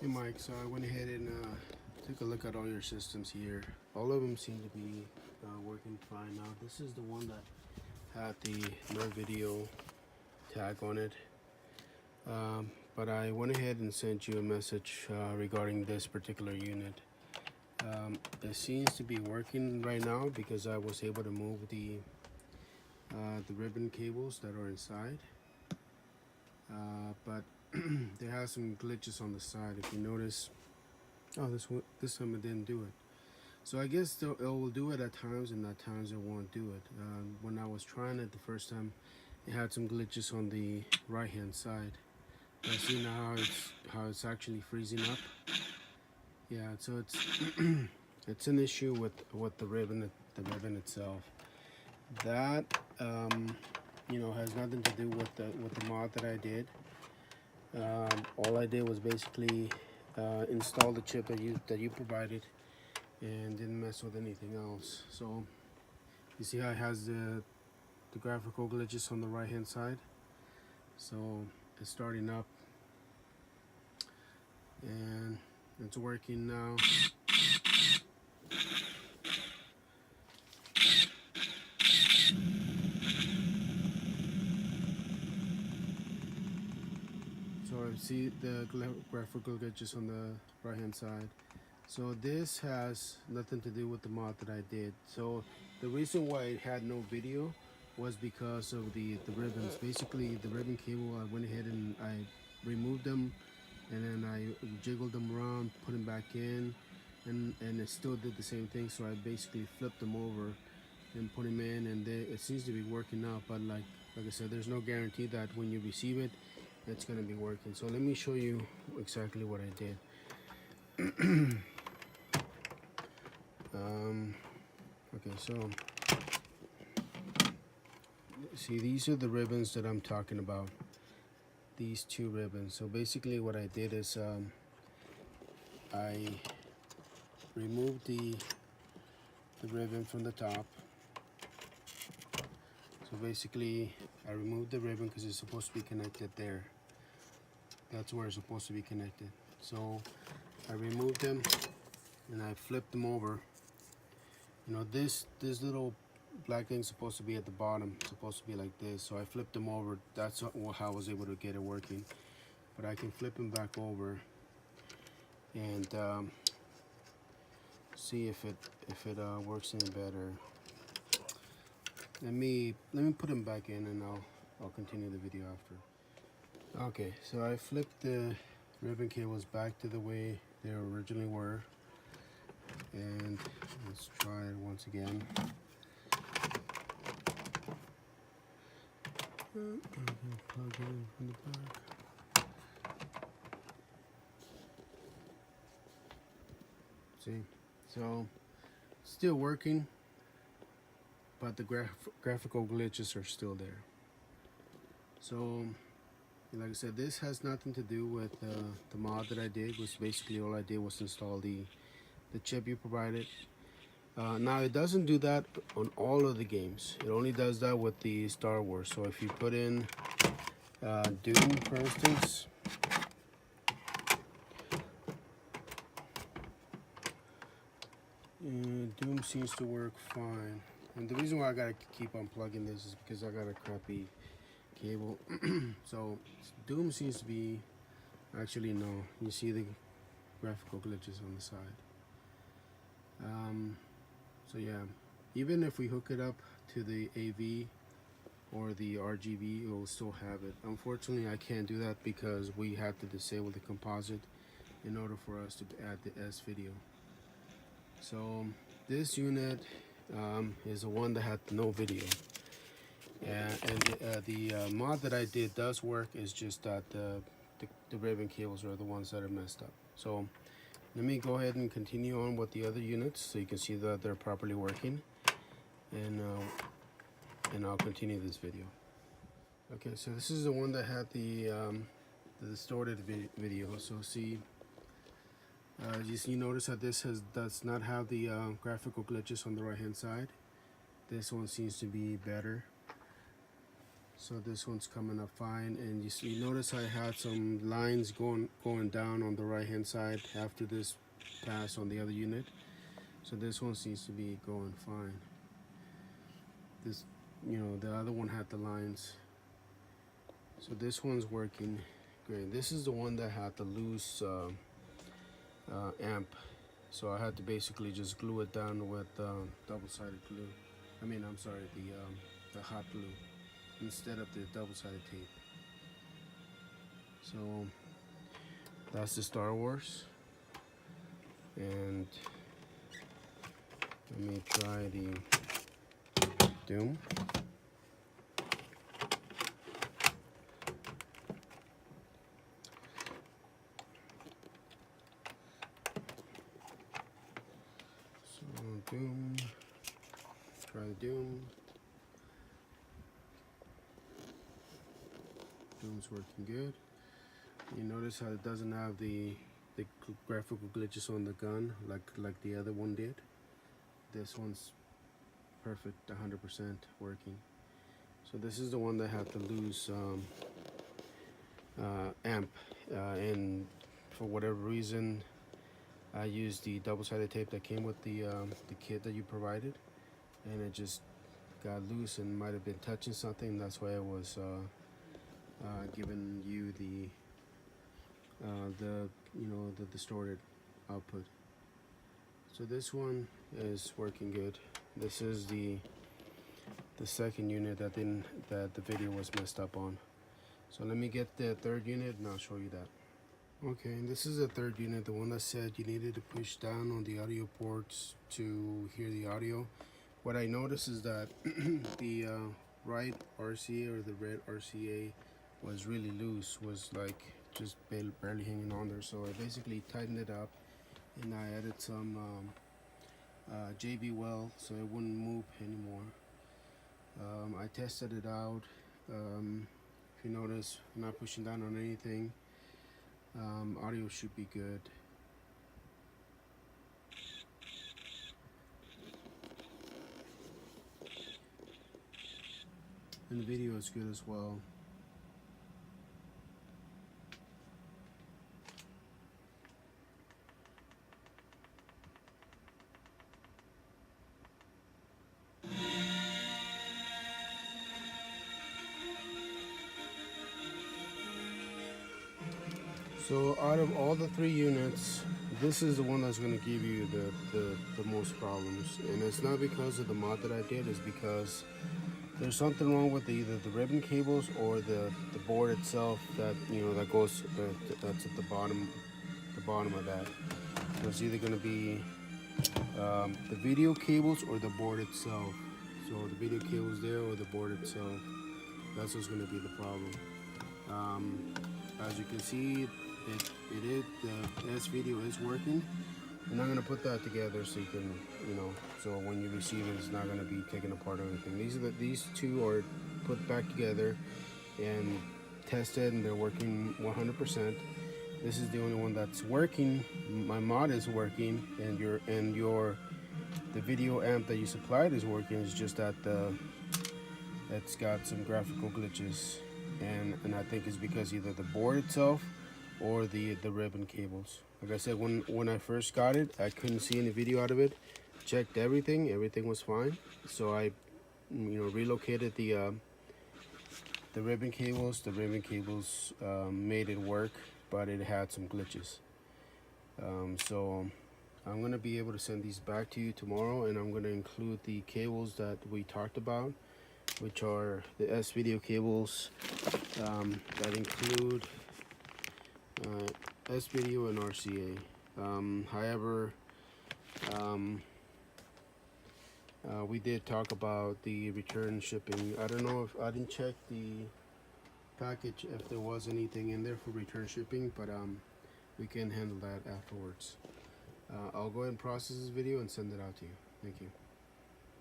Hey Mike, so I went ahead and took a look at all your systems here. All of them seem to be working fine now. This is the one that had the Nerve Video tag on it. But I went ahead and sent you a message regarding this particular unit. It seems to be working right now because I was able to move the ribbon cables that are inside. But there has some glitches on the side. If you notice, oh, this time it didn't do it. So I guess it will do it at times, and at times it won't do it. When I was trying it the first time, it had some glitches on the right hand side. I see now how it's actually freezing up. Yeah, so it's it's an issue with the ribbon itself. That has nothing to do with the mod that I did. All I did was basically install the chip that you provided, and didn't mess with anything else. So you see how it has the graphical glitches on the right hand side. So it's starting up and it's working now. So I see the graphical glitches on the right hand side. So this has nothing to do with the mod that I did. So the reason why it had no video was because of the ribbons. Basically the ribbon cable, I went ahead and I removed them, and then I jiggled them around, put them back in, and it still did the same thing. So I basically flipped them over and put them in, and it seems to be working out. But like I said, there's no guarantee that when you receive it, it's gonna be working. So let me show you exactly what I did. Okay, so see, these are the ribbons that I'm talking about. These two ribbons. So basically what I did is I removed the ribbon from the top. So basically I removed the ribbon because it's supposed to be connected there. That's where it's supposed to be connected. So I removed them and I flipped them over. This little black thing's supposed to be at the bottom. It's supposed to be like this. So I flipped them over. That's how I was able to get it working. But I can flip them back over and see if it works any better. Let me put them back in, and I'll continue the video after. Okay, so I flipped the ribbon cables back to the way they originally were, and let's try it once again. Plug it in from the back. See, so still working, but the graphical glitches are still there. So like I said, this has nothing to do with the mod that I did. Was basically all I did was install the chip you provided. Now it doesn't do that on all of the games. It only does that with the Star Wars. So if you put in Doom, for instance, Doom seems to work fine. And the reason why I gotta keep unplugging this is because I got a crappy cable. So Doom seems to be, actually no, you see the graphical glitches on the side. So yeah, even if we hook it up to the AV or the RGB, it will still have it. Unfortunately, I can't do that because we have to disable the composite in order for us to add the S video. So this unit is the one that had no video. And the mod that I did does work. It's just that the ribbon cables are the ones that are messed up. So let me go ahead and continue on with the other units so you can see that they're properly working, and I'll continue this video. Okay, so this is the one that had the distorted video. So see, you notice that this does not have the graphical glitches on the right hand side. This one seems to be better. So this one's coming up fine, and you notice I had some lines going down on the right hand side after this pass on the other unit. So this one seems to be going fine. This, you know, the other one had the lines. So this one's working great. This is the one that had the loose amp. So I had to basically just glue it down with double-sided glue. I'm sorry, the hot glue instead of the double-sided tape. So that's the Star Wars, and let me try the Doom. So Doom, try the Doom. Doom's working good. You notice how it doesn't have the graphical glitches on the gun like the other one did. This one's perfect, 100% working. So this is the one that had the loose amp, and for whatever reason I used the double-sided tape that came with the kit that you provided, and it just got loose and might have been touching something. That's why I was giving you the distorted output. So this one is working good. This is the second unit that the video was messed up on. So let me get the third unit and I'll show you that. Okay, and this is the third unit, the one that said you needed to push down on the audio ports to hear the audio. What I noticed is that the right RCA or the red RCA was really loose, was like just barely hanging on there. So I basically tightened it up and I added some JB Weld so it wouldn't move anymore. I tested it out. If you notice, I'm not pushing down on anything. Audio should be good. And the video is good as well. So out of all the three units, this is the one that's going to give you the most problems. And it's not because of the mod that I did, it's because there's something wrong with either the ribbon cables or the board itself that, that goes, that's at the bottom of that. So it's either going to be the video cables or the board itself. So the video cables there or the board itself, that's what's going to be the problem. As you can see, the S video is working, and I'm gonna put that together so you can, so when you receive it, it's not gonna be taken apart or anything. These two are put back together and tested, and they're working 100%. This is the only one that's working. My mod is working, and the video amp that you supplied is working. It's just that it's got some graphical glitches, and I think it's because either the board itself or the ribbon cables. Like I said, when I first got it, I couldn't see any video out of it. Checked everything was fine. So I relocated the ribbon cables. The ribbon cables made it work, but it had some glitches. So I'm gonna be able to send these back to you tomorrow, and I'm gonna include the cables that we talked about, which are the S video cables that include S video and RCA. However, we did talk about the return shipping. I don't know if I didn't check the package if there was anything in there for return shipping, but we can handle that afterwards. I'll go ahead and process this video and send it out to you. Thank you.